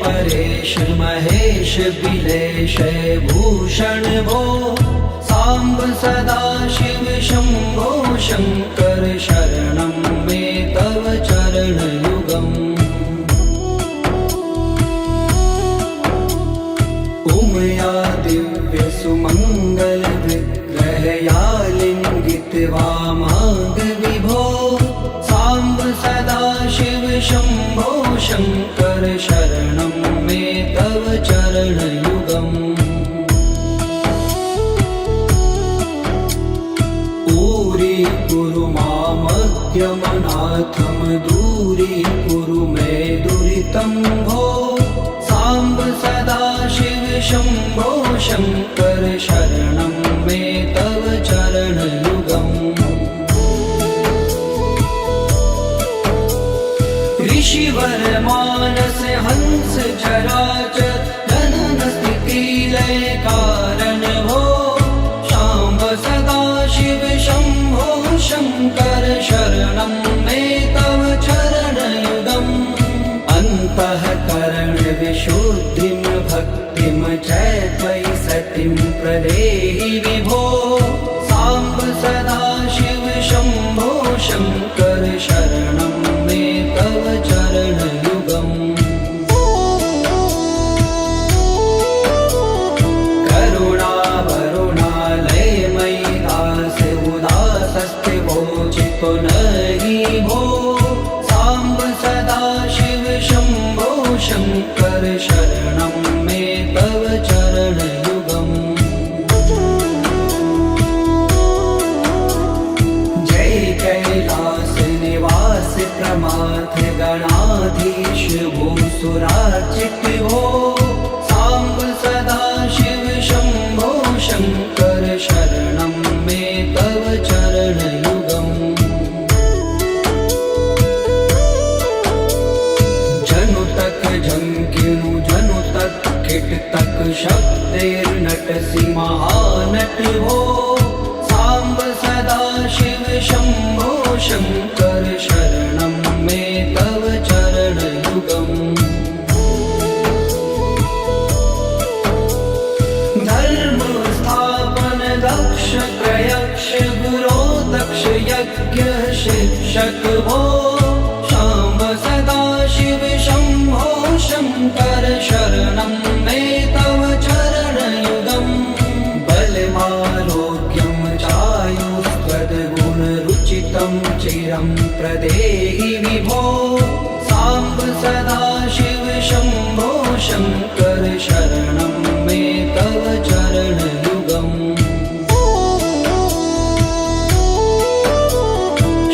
परेश महेश बिलेश भूषण भो सांब सदा शिव शंभो शंकर शरणं मे तव चरण युगम् उमया दिव्य सुमंगल विग्रह या लिंगित वामांग विभो सांब सदा शिव शंभो शंकर शरणं मे तव चरण युगम् कुरु मामज्ञमनाथं दूरीकुरु मे दुरितं भो सांब सदा शिव शंभो शंकर शरणं मे तव चरण युगम् ऋषिवर मानस हंस चराचर जनन स्थिति लय कारण भो सांब सदा शिव शंभो शंकर शरणं मे तव चरण युगम् अन्तःकरण विशुद्धिं भक्तिं च त्वयि सतिं प्रदेहि विभो सांब सदा शिव शंभो शंकर शरणं मे तव चरण युगम् नहि भो सांब सदा शिव शंभो शंकर शरणं मे तव चरण युगम् जय कैलास निवास प्रमाथ गणाधीश भूसुरार्चित भो सांब सदा शिव शंभो शंकर शरणं मे तव चरण युगम् झंकिनु जनु तक खिट तक शब्दैर्नटसि महानट भो सांब सदा शिव शंभो शंकर शरणं मे तव चरण युगम् धर्म स्थापन दक्ष प्रयक्ष गुरो दक्ष यज्ञ शिक्षक भो सांब सदा शिव शंभो शंकर शरणं मे तव चरण युगम् बलमारोग्यं चायुस्त्वद्गुणरुचितं चिरं प्रदेहि विभो सांब सदा शिव शंभो शंकर शरणं मे तव चरण युगम्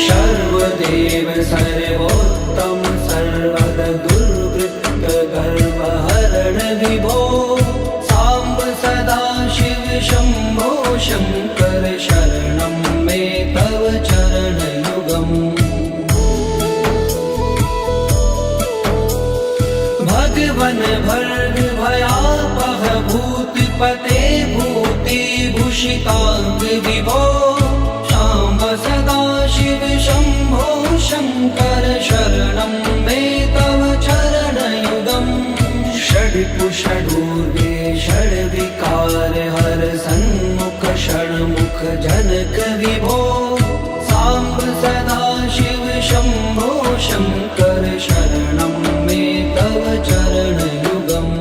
सर्वदेव सर्वोत्तम सर्वद दुर्वृत्त गर्वहरण विभो सांब सदा शिव शंभो शंकर शरणं मे तव चरण युगम् भगवन भर्ग भयापह भूतिपते भूति भूषितांग विभो सांब सदा शिव शंभो शंकर शरणं मे तव चरण युगम् षड्कुषडूर्वे षड्विकार हर सन्मुख षण्मुख जनक विभो सांब सदा शिव शंभो शंकर शरणं मे तव चरण युगम्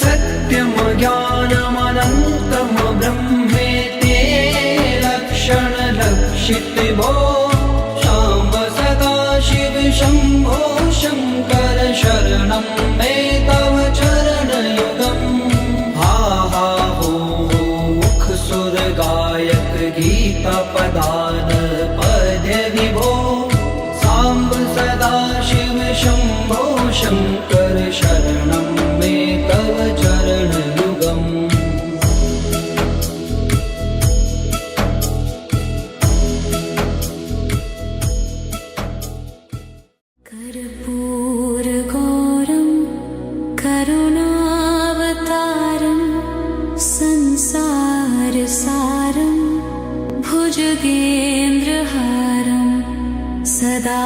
सत्यं ज्ञानमनन्तं ब्रह्मेते लक्षण लक्षित भो सांब सदा शिव शंभो शंकर शरणं मे तव चरण युगम् हा हा हो मुख सुर गायक गीता पदान पद्य विभो सांब सदा शिव शंभो शंकर शरणं मे तव चरण युगम् कर्पूरगौरं करुणावतारं संसारसारं भुजगेन्द्रहारं सदा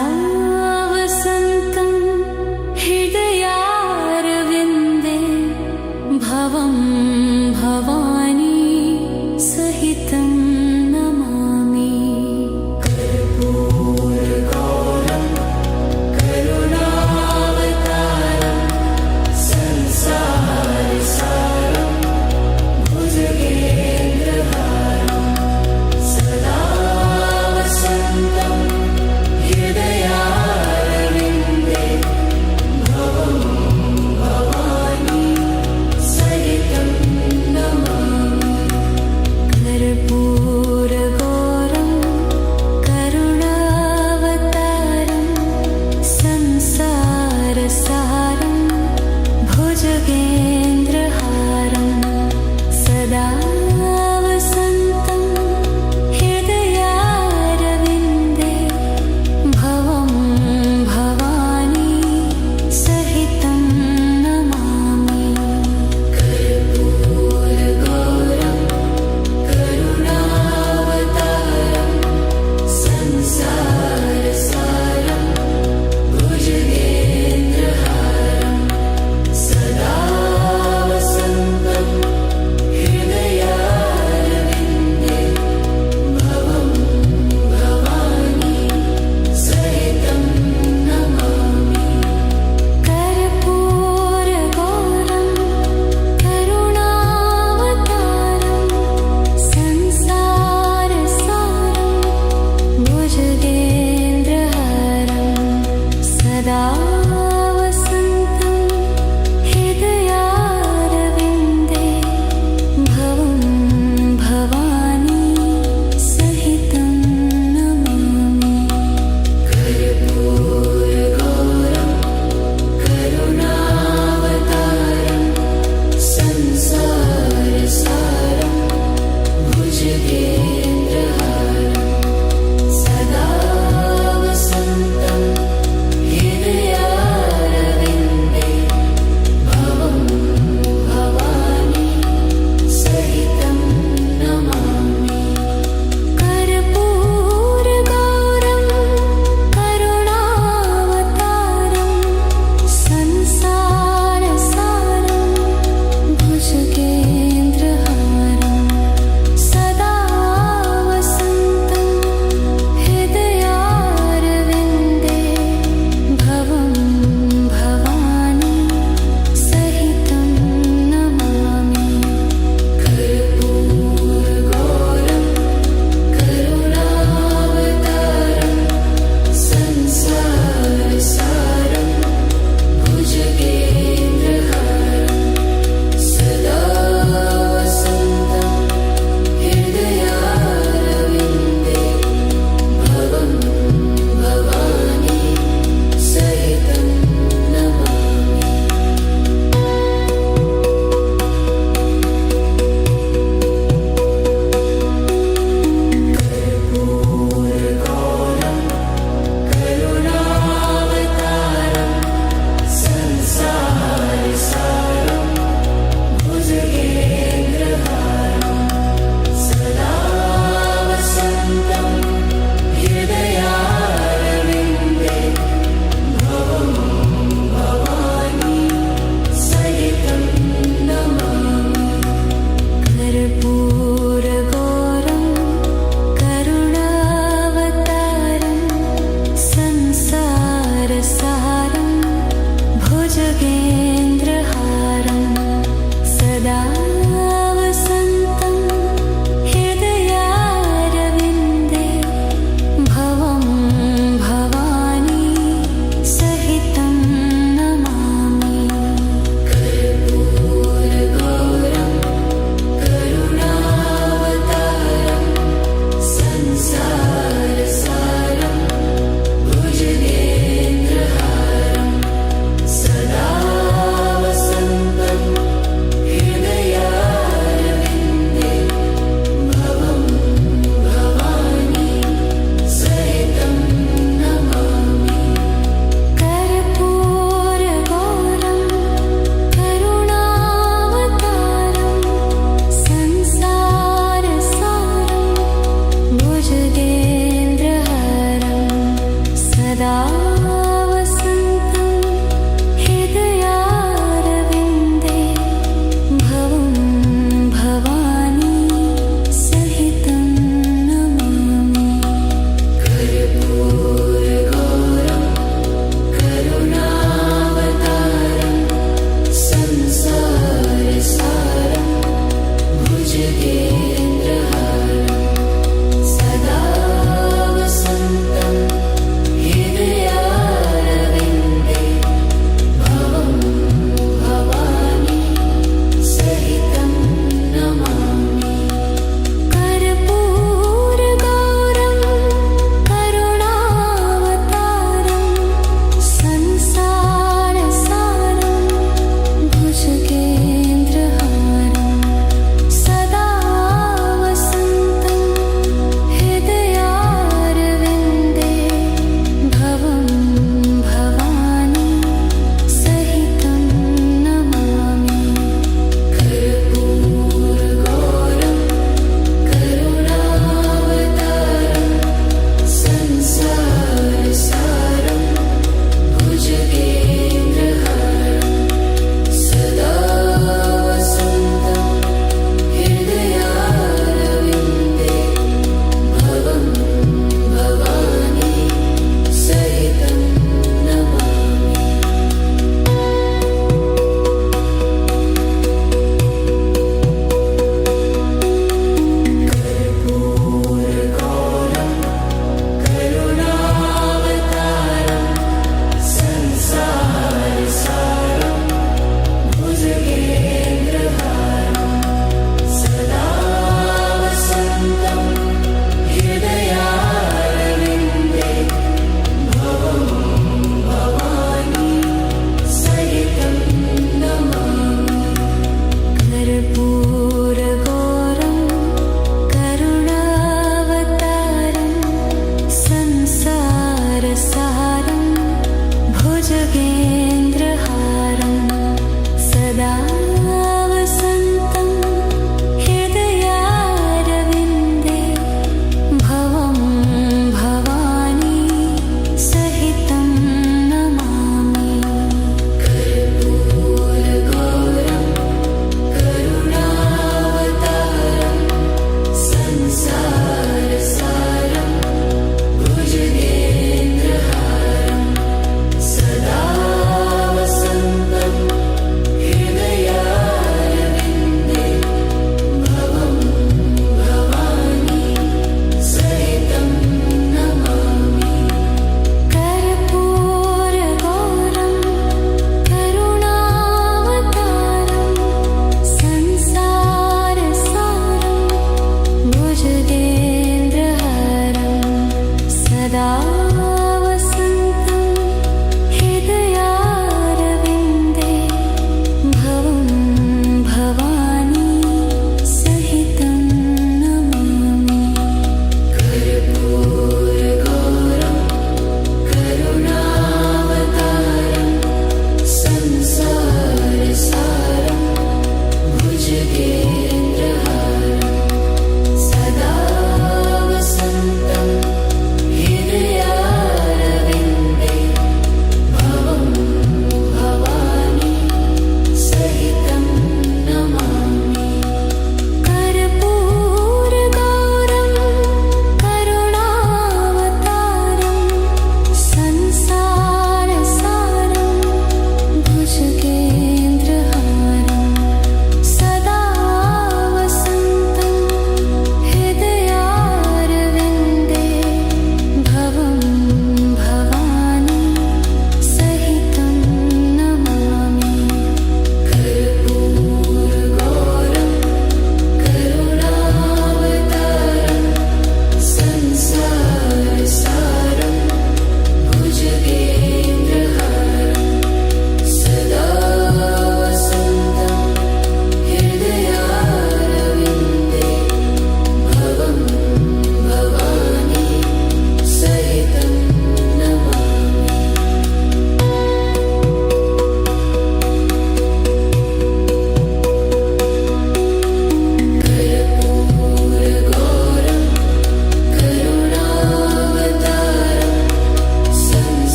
भुजगेन्द्रहारं सदा वसन्तं हृदयारविन्दे भवं भवानी सहितं नमामि कर्पूरगौरं करुणावतारं संसारसारं भुजगेन्द्रहारं सदा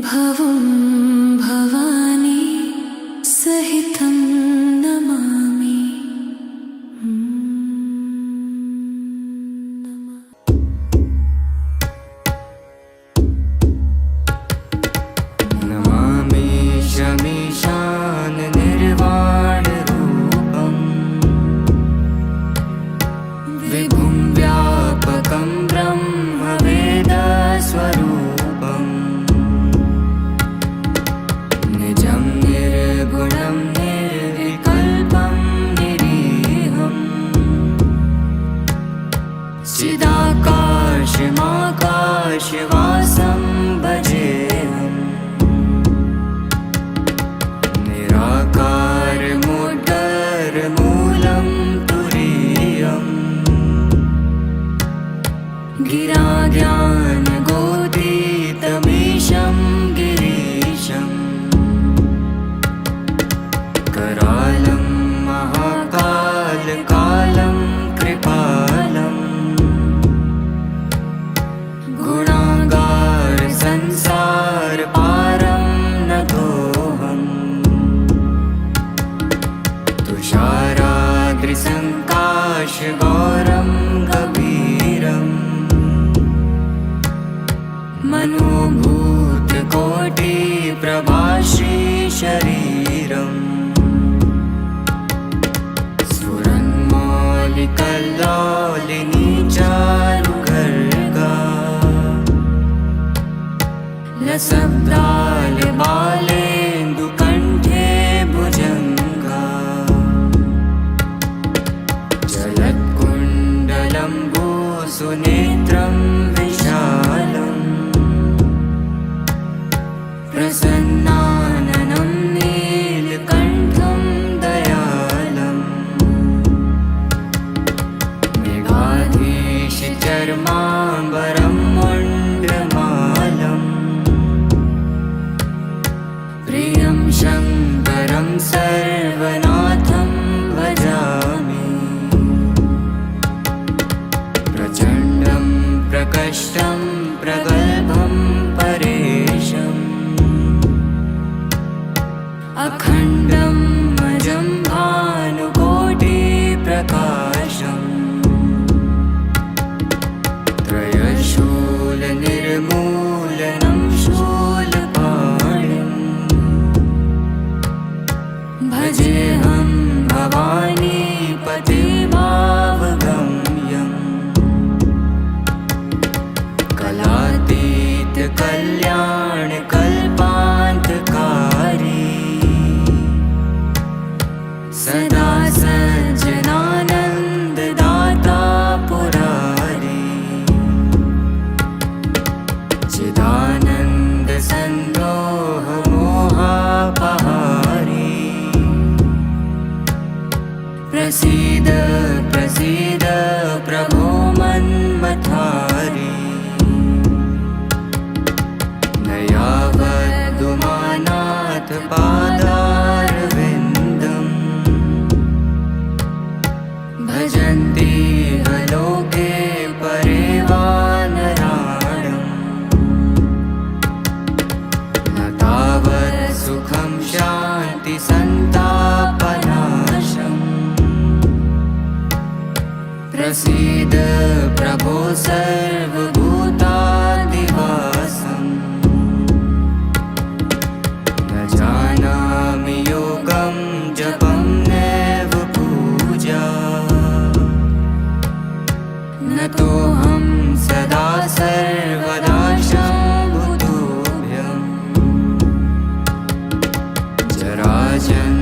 भवं भवानी सहितं नमामि। नमामि शमीशान निर्वाणरूपम् विभुं व्यापकं ब्रह्मवेदस्वरूपम् निजं निर्गुणं निर्विकल्पं निरीहम् चिदाकाशमाकाशवासं भजेऽहम् निराकारमुदरमूलं तुरीयम् गिराज्ञानगोदितमीशं गिरीशम् करालं महाकालकालं कृपालम् गुणागार संसार पारं नतोऽहम् तुषाराद्रिसङ्काशगौरं गभीरम् मनोभूतकोटिप्रभाश्रीशरीरम् स्फुरन्मौलिकल्लोलिनी चारुगर्गा लसब्दालबालेन्दुकण्ठे भुजङ्गा जलत्कुण्डलम्बुसुनेत्रं विशालम् प्रसन्नाननं नीलकण्ठं दयालम् मृगाधीशचर्माम्बरं मुण्डमालम् प्रियं शङ्करं सर्वनाथं भजामि प्रचण्डं प्रकष्टं प्रगल्भं परेशम् अखण्डं अजं भानुकोटिप्रकाशम् त्रयशूलनिर्मूलनं शूलपाणिम् भजेऽहं भवानीपते भावगम्यम् कलातीतकल्याणकल्पान्तकारी सदा सज्जनानन्ददाता पुरारी चिदानन्दसन्दोहमोहापहारी प्रसीद प्रसीद प्रभो मन्मथारी न यावदुमानाथ पादारविन्दम् भजन्ति लोके परे वा नराणम् न तावत् सुखं शान्ति सन्तापनाशम् प्रसीद प्रभो सर्वभूतादिवासम् न जानामि योगं जपं नैव पूजा न तोऽहं सदा सर्वदा शम्भुतुभ्यम् जराजन्